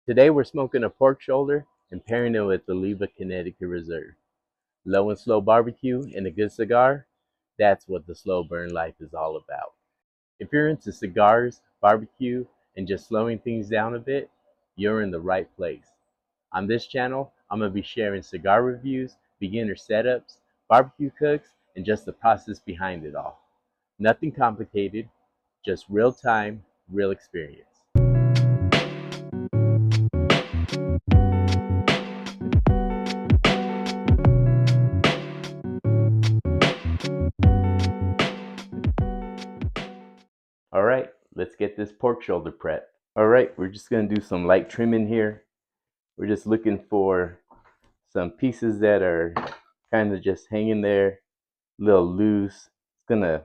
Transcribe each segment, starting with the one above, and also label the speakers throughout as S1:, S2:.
S1: Today we're smoking a pork shoulder and pairing it with Oliva Connecticut Reserve. Low and slow barbecue and a good cigar, that's what the slow burn life is all about. If you're into cigars, barbecue, and just slowing things down a bit, you're in the right place. On this channel, I'm going to be sharing cigar reviews, beginner setups, barbecue cooks, and just the process behind it all. Nothing complicated, just real time, real experience. All right, let's get this pork shoulder prep. All right, we're just going to do some light trimming here. We're just looking for some pieces that are kind of just hanging there, a little loose. It's gonna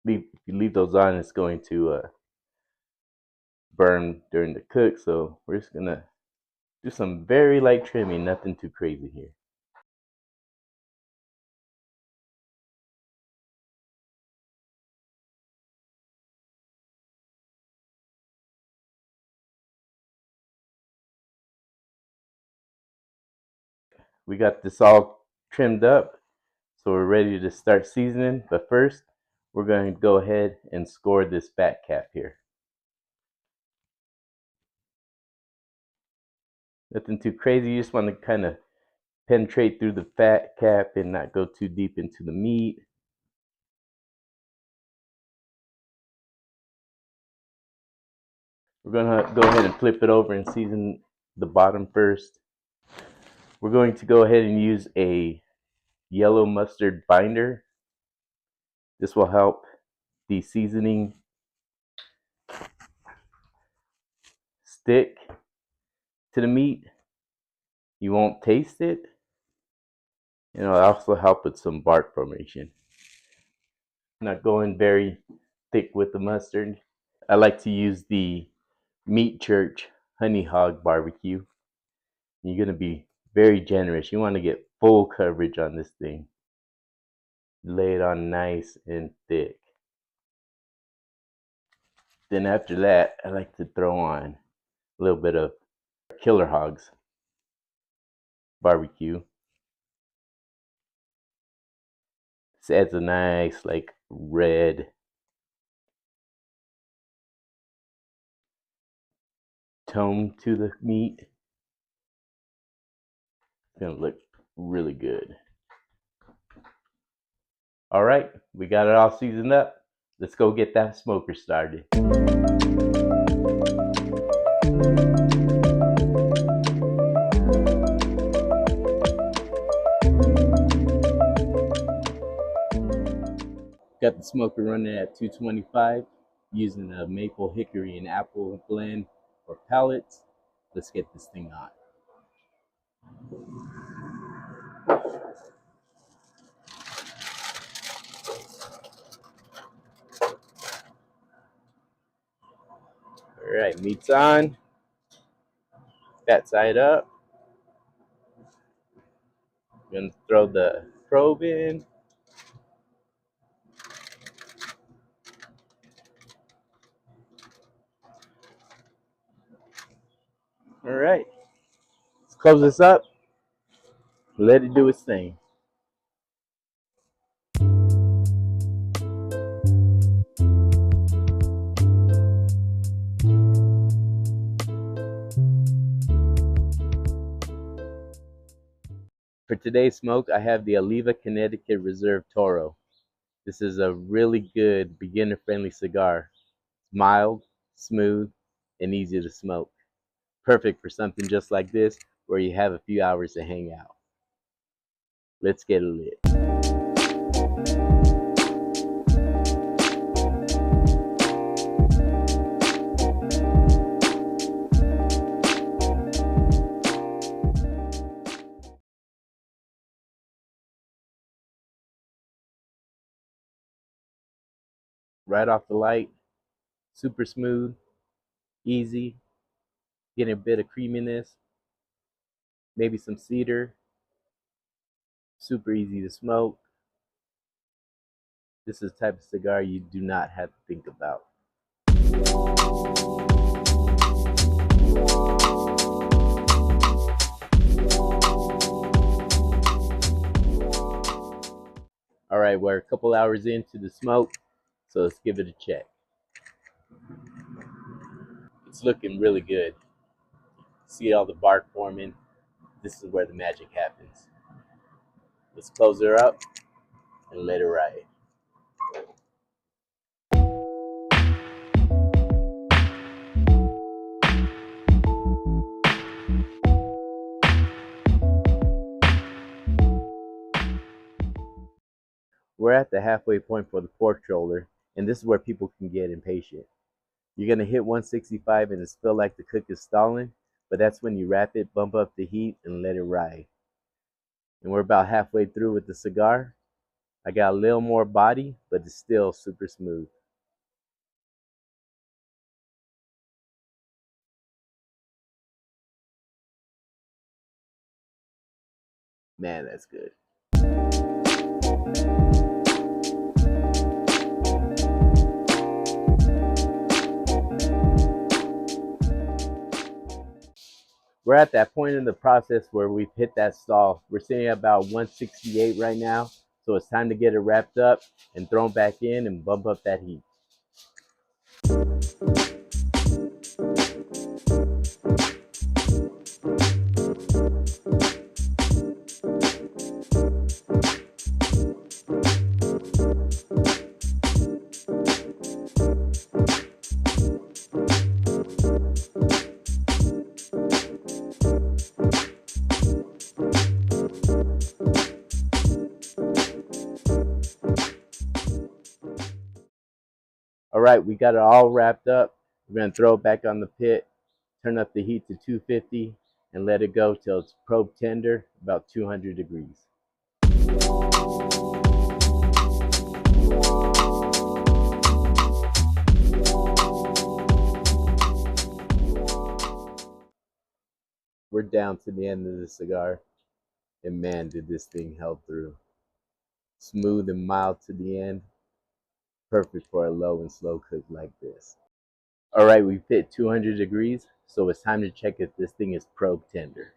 S1: leave, if you leave those on, it's going to burn during the cook. So we're just gonna do some very light trimming, nothing too crazy here. We got this all trimmed up, so we're ready to start seasoning. But first, we're going to go ahead and score this fat cap here. Nothing too crazy, you just want to kind of penetrate through the fat cap and not go too deep into the meat. We're going to go ahead and flip it over and season the bottom first. We're going to go ahead and use a yellow mustard binder. This will help the seasoning stick to the meat. You won't taste it. And it'll also help with some bark formation. Not going very thick with the mustard. I like to use the Meat Church Honey Hog Barbecue. You're going to be very generous. You want to get full coverage on this thing. Lay it on nice and thick. Then after that, I like to throw on a little bit of Killer Hogs barbecue. This adds a nice like red tone to the meat. It's gonna look really good. All right, we got it all seasoned up. Let's go get that smoker started. Got the smoker running at 225 using a maple, hickory, and apple blend for pellets. Let's get this thing on. All right, meat's on. Fat side up. Gonna throw the probe in. All right, let's close this up. Let it do its thing. For today's smoke, I have the Oliva Connecticut Reserve Toro. This is a really good beginner-friendly cigar. It's mild, smooth, and easy to smoke. Perfect for something just like this where you have a few hours to hang out. Let's get it lit. Right off the light, super smooth, easy, getting a bit of creaminess, maybe some cedar, super easy to smoke. This is the type of cigar you do not have to think about. right, we're a couple hours into the smoke, so let's give it a check. It's looking really good. See all the bark forming? This is where the magic happens. Let's close her up and let it ride. We're at the halfway point for the pork shoulder, and this is where people can get impatient. You're gonna hit 165 and it's feel like the cook is stalling, but that's when you wrap it, bump up the heat, and let it ride. And we're about halfway through with the cigar. I got a little more body, but it's still super smooth. Man, that's good. We're at that point in the process where we've hit that stall. We're sitting at about 168 right now, so it's time to get it wrapped up and thrown back in and bump up that heat. All right, we got it all wrapped up. We're gonna throw it back on the pit, turn up the heat to 250, and let it go till it's probe tender, about 200 degrees. We're down to the end of the cigar, and man, did this thing held through. Smooth and mild to the end, perfect for a low and slow cook like this. All right, we've hit 200 degrees, so it's time to check if this thing is probe tender.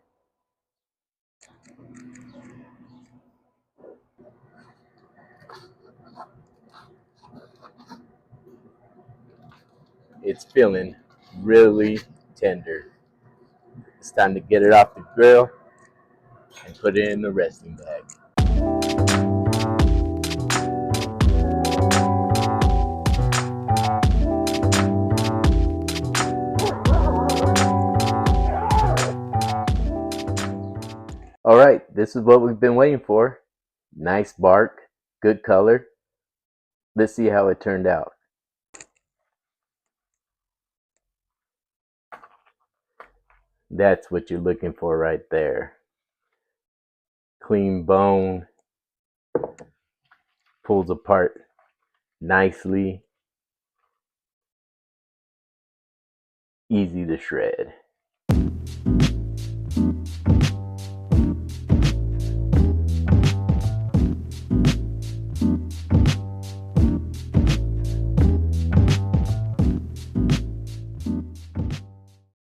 S1: It's feeling really tender. It's time to get it off the grill and put it in the resting bag. All right, this is what we've been waiting for. Nice bark, good color. Let's see how it turned out. That's what you're looking for right there. Clean bone, pulls apart nicely, easy to shred.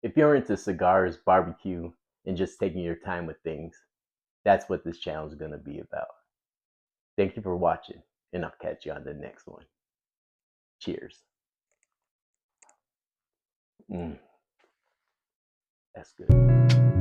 S1: If you're into cigars, barbecue, and just taking your time with things, that's what this channel is going to be about. Thank you for watching, and I'll catch you on the next one. Cheers. That's good.